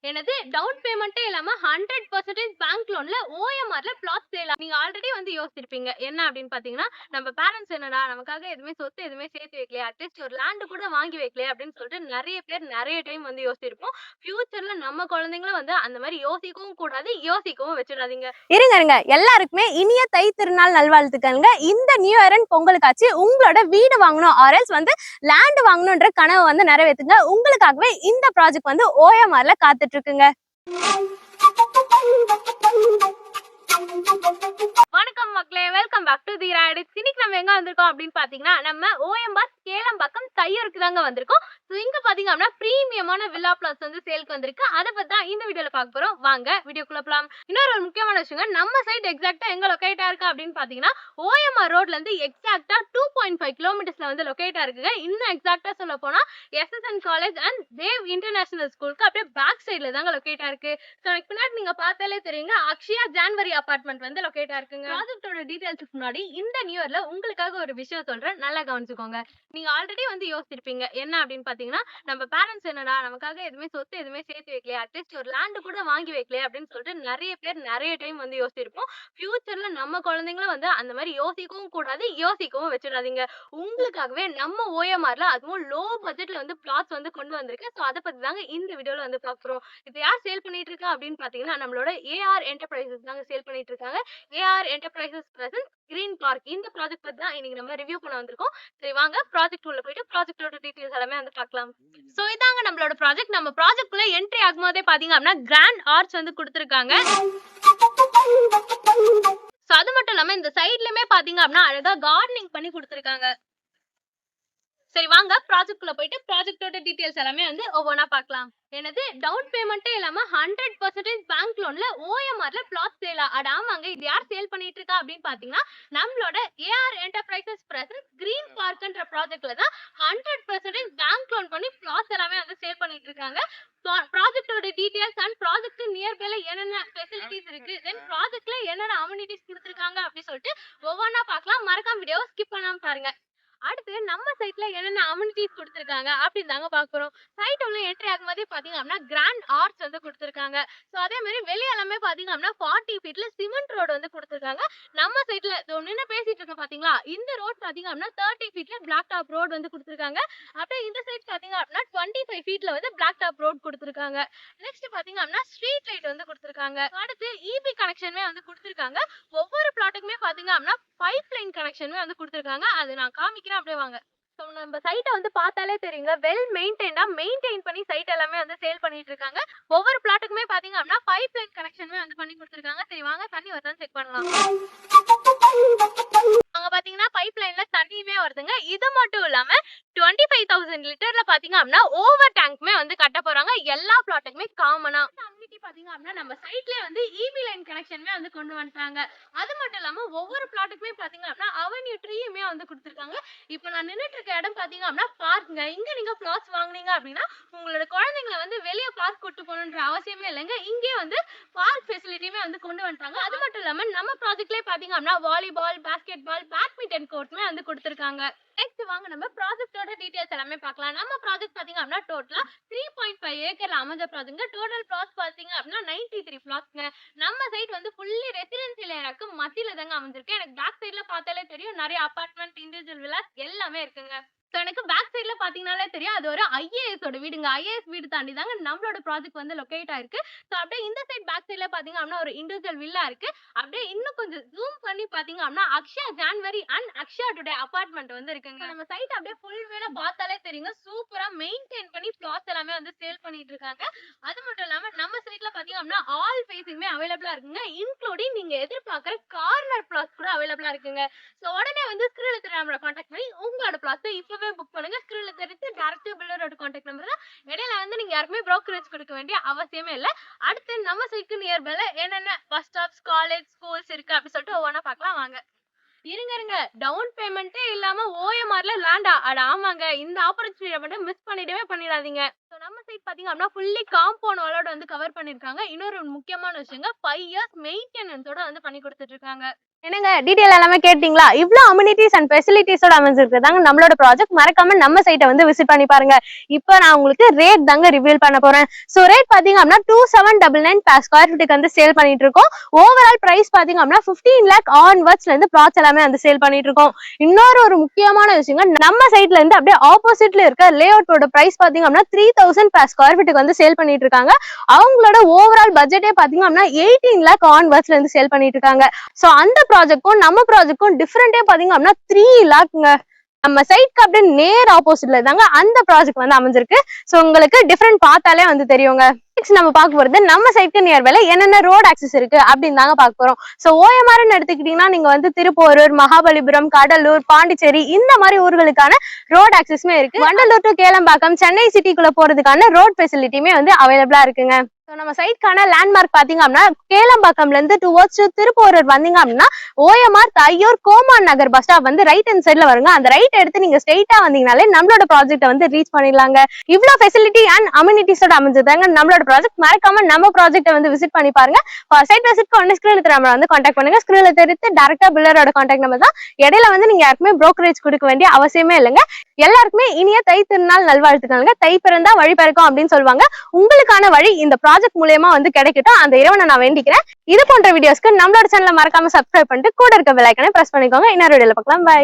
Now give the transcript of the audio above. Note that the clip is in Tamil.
எனது டவுன் பேமெண்ட்டே இல்லாம 100% பேங்க் லோன்ல ஓஎம்ஆர்ல பிளாட் சேல். நீங்க ஆல்ரெடி வந்து யோசிச்சிருப்பீங்க. என்ன அப்படின்னு பார்த்தீங்கன்னா, நம்ம பேரண்ட்ஸ் என்னடா நமக்காக எதுவுமே சொத்து எதுவுமே சேர்த்து வைக்கலையே, அட்லீஸ்ட் ஒரு லேண்ட் கூட வாங்கி வைக்கலையே அப்படின்னு சொல்லிட்டு நெறைய பேர் நெறைய டைம் வந்து யோசிச்சிருப்போம். ஃபியூச்சர்ல நம்ம குழந்தைங்களும் வந்து அந்த மாரி யோசிக்கவும் கூடாது, யோசிக்கவும் வச்சுடாதீங்க. இருங்க எல்லாருக்குமே இனிய தை திருநாள் நல்வாழ்த்துக்கள்ங்க. இந்த நியூ இயர் அண்ட் பொங்கலுக்காச்சு உங்களோட வீடு வாங்கணும் ஆர்எல்ஸ் வந்து லேண்ட் வாங்கணும்ன்ற கனவை வந்து நிறைவேற்றுங்க. உங்களுக்காகவே இந்த ப்ராஜெக்ட் வந்து ஓஎம்ஆர்ல காத்துட்டு இருக்குங்க. வணக்கம் மக்களே, வெல்கம் பேக் டு தி ராடிட்ஸ். இன்னைக்கு நம்ம எங்க வந்திருக்கோம் அப்படின்னு பாத்தீங்கன்னா, நம்ம ஓஎம்ஆர் கேளம்பாக்கம் தையூருக்கு தாங்க வந்திருக்கோம். ஸோ இங்க பாத்தீங்க அப்படின்னா பிரீமியமான வில்லா பிளாட்ஸ் வந்து சேல்க்கு வந்திருக்கு. அதை பத்தி தான் இந்த வீடியோல பார்க்க போறோம். வாங்க வீடியோக்குள்ள போலாம். இன்னொரு முக்கியமான விஷயம், நம்ம சைட் எக்ஸாக்டா எங்க லொகேட்டா இருக்கு அப்படின்னு பாத்தீங்கன்னா, ஓஎம்ஆர் ரோட்ல இருந்து எக்ஸாக்டா 2.5 கிலோமீட்டர்ஸ்ல வந்து லொகேட்டா இருக்குங்க. இன்னும் எக்ஸாக்டா சொல்ல போனா SSN college and Dev international ஸ்கூலுக்கு அப்படியே பேக் சைட்ல தாங்க லொகேட்டா இருக்கு. ஸோ எனக்கு பின்னாடி நீங்க பார்த்தாலே தெரியுங்க, அக்ஷயா ஜான்வரி அபார்ட்மெண்ட் வந்து லொகேட்டா இருக்குங்க. ப்ராஜெக்டோட டீடைல்ஸ்க்கு முன்னாடி இந்த நியூ இயர்ல உங்களுக்காக ஒரு விஷயம் சொல்றேன், நல்லா கவனிச்சுக்கோங்க. நீங்க ஆல்ரெடி வந்து யோசிச்சிருப்பீங்க. என்ன அப்படின்னு பாத்தீங்கன்னா, நம்ம பேரண்ட்ஸ் என்னடா நமக்காக எதுவுமே சொத்து எதுவுமே சேர்த்து வைக்கலையே, அட்லீஸ்ட் ஒரு லேண்ட் கூட வாங்கி வைக்கலையே அப்படின்னு சொல்லிட்டு நிறைய பேர் நிறைய டைம் வந்து யோசிச்சிருப்போம். ஃபியூச்சர்ல நம்ம குழந்தைங்களும் வந்து அந்த மாதிரி யோசிக்கவும் கூடாது, யோசிக்கவும் வச்சிடாதீங்க. உங்களுக்காகவே நம்ம ஓஎம்ஆர்ல அதுவும் லோ பட்ஜெட்ல வந்து பிளாட்ஸ் வந்து கொண்டு வந்திருக்கு. ஸோ அதை பத்தி தாங்க இந்த வீடியோல வந்து பாக்குறோம். இது யார் சேல் பண்ணிட்டு இருக்கா அப்படின்னு பாத்தீங்கன்னா, நம்மளோட ஏஆர் என்டர்பிரைசஸ் தாங்க சேல் பண்ணிட்டு இருக்காங்க. AR enterprises present green park. இந்த ப்ராஜெக்ட் பத்தி தான் இன்னைக்கு நம்ம ரிவ்யூ பண்ண வந்திருக்கோம். சரி வாங்க ப்ராஜெக்ட் உள்ள போயிட்டு ப்ராஜெக்டோட டீடைல்ஸ் எல்லாமே வந்து பார்க்கலாம். சோ இதாங்க நம்மளோட ப்ராஜெக்ட். நம்ம ப்ராஜெக்ட் குள்ள என்ட்ரி ஆகும்போதே பாத்தீங்க அப்படின்னா கிராண்ட் ஆர்ச் வந்து கொடுத்திருக்காங்க. சோ அது மட்டும் இல்லாம இந்த சைடுலயுமே பாத்தீங்க அப்படின்னா அழகா கார்டனிங் பண்ணி கொடுத்திருக்காங்க. சரி வாங்க ப்ராஜெக்ட் குள்ள போயிட்டு ப்ராஜெக்டோட டீடைல்ஸ் எல்லாமே வந்து ஒவ்வொன்றா பார்க்கலாம். எனது டவுன் பேமெண்ட்டே இல்லாம 100% பேங்க் லோன்ல ஓஎம்ஆர்ல பிளாட் சேலா. அட ஆமாங்க, இது யார் சேல் பண்ணிட்டு இருக்கா அப்படின்னு பாத்தீங்கன்னா, நம்மளோட ஏஆர் என்டர்பிரைசஸ் பிரசன்ட் கிரீன் பார்க்ன்ற ப்ராஜெக்ட்ல தான் 100% பேங்க் லோன் பண்ணி பிளாட்ஸ் எல்லாமே வந்து சேல் பண்ணிட்டு இருக்காங்க. ப்ராஜெக்டோட டீடைல்ஸ் அண்ட் ப்ராஜெக்ட் நியர்பைல என்னென்ன ஃபெசிலிட்டிஸ் இருக்கு, தென் ப்ராஜெக்ட்ல என்னென்ன அம்யூனிட்டிஸ் கொடுத்திருக்காங்க அப்படி சொல்லிட்டு ஒவ்வொன்றா பார்க்கலாம். மறக்காம வீடியோவை ஸ்கிப் பண்ணாம பாருங்க. அடுத்து நம்ம சைட்ல என்னென்ன அம்யூனிட்டிஸ் கொடுத்திருக்காங்க அப்படின்னு தாங்க பார்க்குறோம். சைட் உள்ள என்ட்ரி ஆகும்போதே பாத்தீங்க அப்படின்னா கிராண்ட் ஆர்ச் வந்து கொடுத்திருக்காங்க. ஸோ அதே மாதிரி வெளியே எல்லாமே பாத்தீங்க அப்படின்னா 40 ஃபீட்ல சிமெண்ட் ரோடு வந்து கொடுத்திருக்காங்க. நம்ம சைட்ல நின்று பேசிட்டு இருக்கோம் பாத்தீங்களா, இந்த ரோட் பாத்தீங்க அப்படின்னா 30 ஃபீட்ல பிளாக் டாப் ரோடு வந்து கொடுத்திருக்காங்க. அப்படியே இந்த சைட் பாத்தீங்க அப்படின்னா 25 ஃபீட்ல வந்து பிளாக் டாப் ரோடு கொடுத்திருக்காங்க. நெக்ஸ்ட் பாத்தீங்க அப்படின்னா ஸ்ட்ரீட் லைட் வந்து கொடுத்திருக்காங்க. அடுத்து இபி கனெக்ஷனுமே வந்து கொடுத்திருக்காங்க. ஒவ்வொரு பிளாட்டுக்குமே பாத்தீங்க அப்படின்னா பைப் லைன் கனெக்ஷனுமே வந்து கொடுத்திருக்காங்க. அது நான் காமிக்கிறேன், அப்படியே வாங்க. ஸோ நம்ம சைட்டை வந்து பார்த்தாலே தெரியுங்க, வெல் மெயின்டைன் பண்ணி சைட் எல்லாமே வந்து சேல் பண்ணிட்டு இருக்காங்க. ஒவ்வொரு பிளாட்டுக்குமே பாத்தீங்க அப்படின்னா பைப் லைன் கனெக்ஷனுமே வந்து பண்ணி கொடுத்திருக்காங்க. சரி வாங்க தண்ணி வருதான்னு செக் பண்ணலாம். அங்க பாத்தீங்கன்னா பைப் லைன்ல தண்ணியுமே வருதுங்க. இது மட்டும் இல்லாம 25,000 லிட்டர்ல பாத்தீங்க அப்படின்னா ஓவர் டேங்க்மே வந்து கட்ட போறாங்க. எல்லா பிளாட்டுக்குமே காமனா அம்யூனிட்டி பாத்தீங்க அப்படின்னா நம்ம சைட்லயே வந்து இபி லைன் கனெக்ஷனுமே வந்து கொண்டு வந்துட்டாங்க. அது மட்டும் இல்லாம ஒவ்வொரு பிளாட்டுக்குமே பாத்தீங்க அப்படின்னா அவென்யூ ட்ரீயுமே வந்து கொடுத்திருக்காங்க. இப்போ நான் நின்னுட்டு இருக்க இடம் பாத்தீங்க அப்படின்னா பார்க்குங்க. இங்க நீங்க பிளாட்ஸ் வாங்குனீங்க அப்படின்னா உங்களோட குழந்தைங்களை வந்து வெளியே பார்க் கூட்டு போகணுன்ற அவசியமே இல்லைங்க. இங்கே வந்து பார்க் ஃபெசிலிட்டியுமே வந்து கொண்டு வந்துட்டாங்க. அது மட்டும் இல்லாம நம்ம ப்ராஜெக்ட்லயே பாத்தீங்க அப்படின்னா வாலிபால், பாஸ்கெட் பால், பேட்மிண்டன் கோர்ட்டுமே வந்து கொடுத்திருக்காங்க. நெக்ஸ்ட் வாங்க நம்ம ப்ராஜெக்டோட டீடைல்ஸ் எல்லாமே பார்க்கலாம். நம்ம ப்ராஜெக்ட் பாத்தீங்க அப்படின்னா டோட்டலா 3.5 ஏக்கர்ல அமைஞ்ச ப்ராஜெக்ட். டோட்டல் பிளாட்ஸ் பாத்தீங்க அப்படின்னா 93 பிளாட்ஸ்ங்க. நம்ம சைட் வந்து ஃபுல்லி ரெசிடென்சியல் ஏரியாக்கு மத்தியில தாங்க அமைஞ்சிருக்கு. எனக்கு பேக் சைட்ல பார்த்தாலே தெரியும், நிறைய அபார்ட்மெண்ட், இண்டிவிஜுவல் வில்லாஸ் எல்லாமே இருக்குங்க. ஸோ எனக்கு பேக் சைட்ல பாத்தீங்கன்னாலே தெரியும், அது ஒரு ஐஏஎஸோட வீடுங்க. ஐஏஎஸ் வீடு தாண்டி தாங்க நம்மளோட ப்ராஜெக்ட் வந்து லொகேட் ஆயிருக்கு. ஸோ அப்படியே இந்த சைட் பேக் சைட்ல பாத்தீங்க அப்படின்னா ஒரு இண்டிவிஜுவல் வில்லா இருக்கு. அப்படியே இன்னும் கொஞ்சம் ஜூம் பண்ணி பாத்தீங்க அப்படின்னா Akshaya January and Akshaya today apartment வந்து இருக்குங்க. நம்ம சைட் அப்படியே ஃபுல் வேல பார்த்தாலே தெரியுங்க, சூப்பரா மெயின்டைன் பண்ணி பிளாட்ஸ் எல்லாமே வந்து சேல் பண்ணிட்டு இருக்காங்க. அது மட்டும் இல்லாம நம்ம சைட்ல பாத்தீங்க அப்படின்னா ஆல் ஃபேஸிங்குமே அவைலபிளா இருக்குங்க. இன்க்ளூடிங் நீங்க எதிர்பார்க்குற கார்னர் பிளாட்ஸ் கூட அவைலபிளா இருக்குங்க. ஸோ உடனே வந்து ஸ்கிரீன்ல தெரிய நம்பரை கான்டாக்ட் பண்ணி உங்களோட பிளாட்ஸை இப்பவே புக் பண்ணுங்க. ஸ்கிரீன்ல தெரிஞ்சு டைரக்ட் பில்டரோட கான்டாக்ட் நம்பர் தான். இடையில வந்து நீங்க யாருக்குமே ப்ரோக்கரேஜ் கொடுக்க வேண்டிய அவசியமே இல்லை. அடுத்து நம்ம சைட்க்கு நியர்பைல என்னென்ன பஸ் ஸ்டாப்ஸ், காலேஜ், ஸ்கூல்ஸ் இருக்கு அப்படி சொல்லிட்டு ஒவ்வொன்றா பார்க்கலாம் வாங்க. இருங்க டவுன் பேமெண்ட்டே இல்லாம ஓஎம்ஆர்ல லேண்டா? அட ஆமாங்க, இந்த ஆப்பர்ச்சுனிட்டியை மட்டும் மிஸ் பண்ணிடவே பண்ணிடாதீங்க. நம்ம சைட் பாத்தீங்க அப்படின்னா ஃபுல்லி காம்பவுண்ட் வாலோட வந்து கவர் பண்ணிருக்காங்க. இன்னொரு முக்கியமான விஷயங்க 5 இயர்ஸ் மெயின்டெனன்ஸோட வந்து பண்ணி கொடுத்துட்டு இருக்காங்க. என்னங்க டீடைல் எல்லாமே கேட்டீங்களா? இவ்ளோ அம்யூனிட்டிஸ் அண்ட் ஃபெசிலிட்டிஸோட அமைஞ்சிருக்குதாங்க நம்மளோட ப்ராஜெக்ட். மறக்காம நம்ம சைட்டை வந்து விசிட் பண்ணி பாருங்க. இப்போ நான் உங்களுக்கு ரேட் தாங்க ரிவீல் பண்ண போறேன். சோ ரேட் பாத்தீங்க அப்படின்னா 2799 per ஸ்கொயர் ஃபீட்டுக்கு வந்து சேல் பண்ணிட்டு இருக்கோம். ஓவரால் பிரைஸ் பாத்தீங்க அப்படின்னா 15 lakh ஆன்வர்ட்ஸ்ல இருந்து ப்ளாட்ஸ் எல்லாமே வந்து சேல் பண்ணிட்டு இருக்கோம். இன்னொரு முக்கியமான விஷயங்க, நம்ம சைட்ல இருந்து அப்படியே ஆப்போசிட்ல இருக்க லே அவுட்டோட பிரைஸ் பாத்தீங்க அப்படின்னா 3000 per ஸ்கொயர் ஃபீட்டுக்கு வந்து சேல் பண்ணிட்டு இருக்காங்க. அவங்களோட ஓவரால் பட்ஜெட்டே பாத்தீங்க அப்படின்னா 18 lakh ஆன்வர்ட்ஸ்ல இருந்து சேல் பண்ணிட்டு இருக்காங்க. சோ அந்த ப்ராஜெக்ட்க்கும் நம்ம ப்ராஜெக்ட்க்கும் டிஃபரெண்டே பாத்தீங்க அப்படின்னா 3 lakhங்க. நம்ம சைட்க்கு அப்படியே நேர் ஆப்போசிட்ல தாங்க அந்த ப்ராஜெக்ட் வந்து அமைஞ்சிருக்கு. சோ உங்களுக்கு டிஃபரெண்ட் பார்த்தாலே வந்து தெரியுங்க. நெக்ஸ்ட் நம்ம பார்க்க போறது நம்ம சைட்க்கு நியர்பைல என்னென்ன ரோட் ஆக்சஸ் இருக்கு அப்படின்னு தாங்க பார்க்க போறோம். சோ ஓஎம்ஆர்னு எடுத்துக்கிட்டீங்கன்னா நீங்க வந்து திருப்போரூர், மகாபலிபுரம், கடலூர், பாண்டிச்சேரி இந்த மாதிரி ஊர்களுக்கான ரோட் ஆக்சஸ்மே இருக்கு. வண்டலூர் டு கேளம்பாக்கம், சென்னை சிட்டிக்குள்ள போறதுக்கான ரோட் ஃபெசிலிட்டியுமே வந்து அவைலபிளா இருக்குங்க. நம்ம சைட்கான லேண்ட்மார்க் பாத்தீங்க அப்படின்னா கேளம்பாக்கம்ல இருந்து டுவர்ட்ஸ் திருப்போரூர் வந்தீங்க அப்படின்னா ஓஎம்ஆர் தையூர் கோமான் நகர் பஸ் ஸ்டாப் வந்து ரைட் ஹேண்ட் சைட்ல வருங்க. அந்த ரைட் எடுத்து நீங்க ஸ்ட்ரெயிட்டா வந்தீங்கனாலே நம்மளோட ப்ராஜெக்ட் வந்து ரீச் பண்ணிடலாங்க. இவ்வளவு ஃபெசிலிட்டி அண்ட் அம்யூனிட்டிஸோட அமைஞ்சதாங்க நம்மளோட ப்ராஜெக்ட். மறக்காம நம்ம ப்ராஜெக்ட்டை வந்து விசிட் பண்ணி பாருங்க. சைட் விசிட்க்கு ஒன்னு ஸ்கிரீன்ல நம்ம வந்து கான்டாக்ட் பண்ணுங்க. ஸ்கிரீன்ல தெரிவித்து டைரக்டா பில்லரோட கான்டாக்ட் நம்பர் தான். இடையில வந்து நீங்க யாருக்குமே புரோக்கரேஜ் கொடுக்க வேண்டிய அவசியமே இல்லைங்க. எல்லாருக்குமே இனிய தை திருநாள் நல்வாழ்த்துக்களுங்க. தை பிறந்தா வழி பிறக்கும் அப்படின்னு சொல்லுவாங்க. உங்களுக்கான வழி இந்த ப்ராஜெக்ட் மூலமா வந்து கிடைக்கட்டும். அந்த இறைவனை நான் வேண்டிக்கிறேன். இது போன்ற வீடியோஸ்க்கு நம்மளோட சேனலை மறக்காம சப்ஸ்கிரைப் பண்ணிட்டு கூட இருக்க பெல் ஐகானை பிரஸ் பண்ணிக்கோங்க. இன்னொரு வீடியோல பார்க்கலாம். பை.